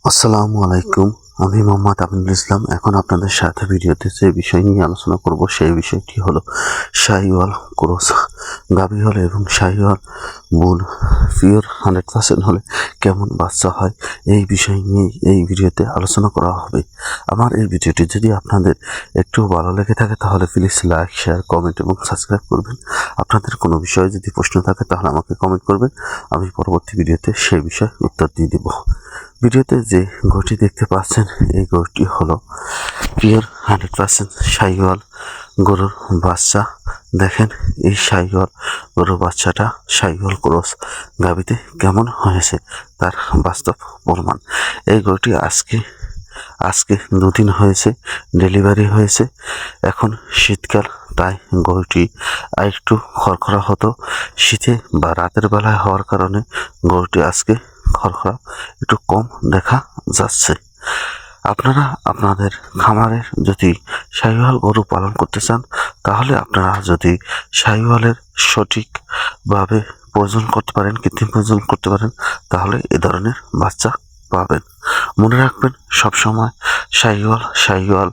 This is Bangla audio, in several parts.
আসসালামু আলাইকুম। আমি মোহাম্মদ আমিনুল ইসলাম। এখন আপনাদের সাথে ভিডিওতে যে বিষয় নিয়ে আলোচনা করব সেই বিষয়টি হলো শাহিওয়াল ক্রস গাভী হলে এবং শাহিওয়াল বুল পিওর 100% হলে কেমন বাচ্চা হয়, এই বিষয় নিয়ে এই ভিডিওতে আলোচনা করা হবে। আমার এই ভিডিওটি যদি আপনাদের একটু ভালো লেগে থাকে তাহলে প্লিজ লাইক, শেয়ার, কমেন্ট এবং সাবস্ক্রাইব করবেন। আপনাদের কোনো বিষয়ে যদি প্রশ্ন থাকে তাহলে আমাকে কমেন্ট করবেন, আমি পরবর্তী ভিডিওতে সেই বিষয়ে উত্তর দিয়ে দেব। ভিডিওতে যে গরুটি দেখতে পাচ্ছেন এই গরুটি হলো পিওর 100% শাহিওয়াল গরুর বাচ্চা। দেখেন এই শাহিওয়াল গরুর বাচ্চাটা শাহিওয়াল ক্রস গাভীতে কেমন হয়েছে তার বাস্তব প্রমাণ। এই গরুটি আজকে 2 দিন হয়েছে ডেলিভারি হয়েছে। এখন শীতকাল, তাই গরুটি একটু খড়খড়া হতো। শীতে বা রাতের বেলায় হওয়ার কারণে গরুটি আজকে খড়খড়া একটু কম দেখা যাচ্ছে। আপনারা আপনাদের খামারে যদি শাহিওয়াল গরু পালন করতে চান তাহলে আপনারা যদি শাহিওয়ালের সঠিকভাবে প্রজনন করতে পারেন, কৃত্রিম প্রজনন করতে পারেন, তাহলে এ ধরনের বাচ্চা পাবেন। মনে রাখবেন সবসময় শাহিওয়াল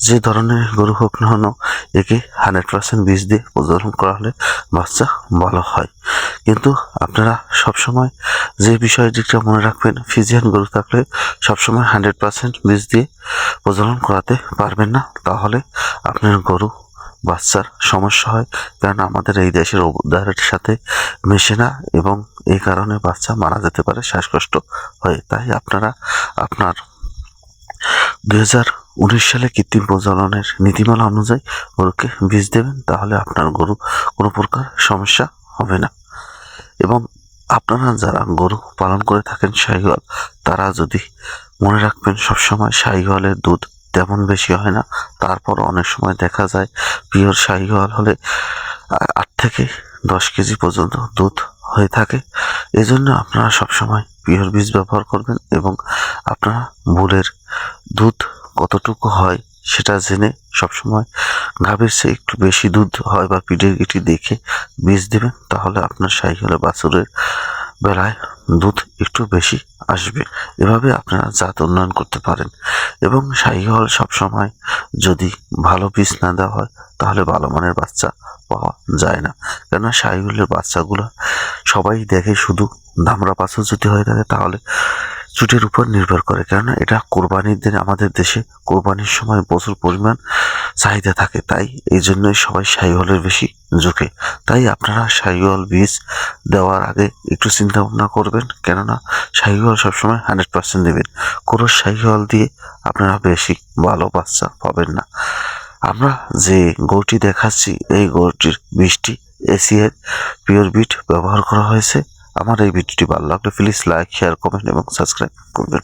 যে ধরনের গরু হোক না কেন, একে 100% বীজ দিয়ে প্রজনন করা হলে বাচ্চা ভালো হয়। কিন্তু আপনারা সবসময় যে বিষয়টিটা মনে রাখবেন, ফিজিয়ান গরু থাকলে সবসময় 100% বীজ দিয়ে প্রজনন করাতে পারবেন না, তাহলে আপনার গরু বাচ্চার সমস্যা হয়। কারণ আমাদের এই দেশের ওয়েদারের সাথে মেশে না এবং এই কারণে বাচ্চা মারা যেতে পারে শ্বাসকষ্ট হয়ে। তাই আপনারা আপনার 2019 সালে কৃত্রিম প্রজননের নীতিমালা অনুযায়ী গরুকে বীজ দেবেন, তাহলে আপনার গরু কোনো প্রকার সমস্যা হবে না। এবং আপনারা যারা গরু পালন করে থাকেন শাহিওয়াল, তারা যদি মনে রাখবেন সবসময় শাহিওয়ালের দুধ তেমন বেশি হয় না, তারপর অনেক সময় দেখা যায় পিওর শাহিওয়াল হলে 8 থেকে 10 কেজি পর্যন্ত দুধ হয়ে থাকে। এজন্য আপনারা সবসময় পিওর বীজ ব্যবহার করবেন এবং আপনারা বুলের দুধ কতটুকু হয় সেটা জেনে সবসময় গাভীর চেয়ে একটু বেশি দুধ হয় বা পিডিগ্রিটি দেখে বীজ দেবেন, তাহলে আপনার শাহিওয়ালের বাছুরের বেলায় দুধ একটু বেশি আসবে। এভাবে আপনারা জাত উন্নয়ন করতে পারেন। এবং শাহিওয়াল সবসময় যদি ভালো বীজ না দেওয়া হয় তাহলে ভালো মানের বাচ্চা পাওয়া যায় না। কেননা শাহিওয়ালের বাচ্চাগুলো সবাই দেখে শুধু দামড়া বাছুর যদি হয়ে থাকে তাহলে চুটের উপর নির্ভর করে। কেননা এটা কোরবানির দিনে আমাদের দেশে কোরবানির সময় প্রচুর পরিমাণ চাহিদা থাকে, তাই এই জন্যই সবাই শাহিওয়ালের বেশি ঝুঁকে। তাই আপনারা শাহিওয়াল বীজ দেওয়ার আগে একটু চিন্তা ভাবনা করবেন, কেননা শাহিওয়াল সবসময় 100% দেবেন। ক্রস শাহিওয়াল দিয়ে আপনারা বেশি ভালো বাচ্চা পাবেন না। আমরা যে গরুটি দেখাচ্ছি এই গরুটির বীজটি এসিআর পিওর বিট ব্যবহার করা হয়েছে। আমার এই ভিডিওটি ভালো লাগলে প্লিজ লাইক, শেয়ার, কমেন্ট এবং সাবস্ক্রাইব করবেন।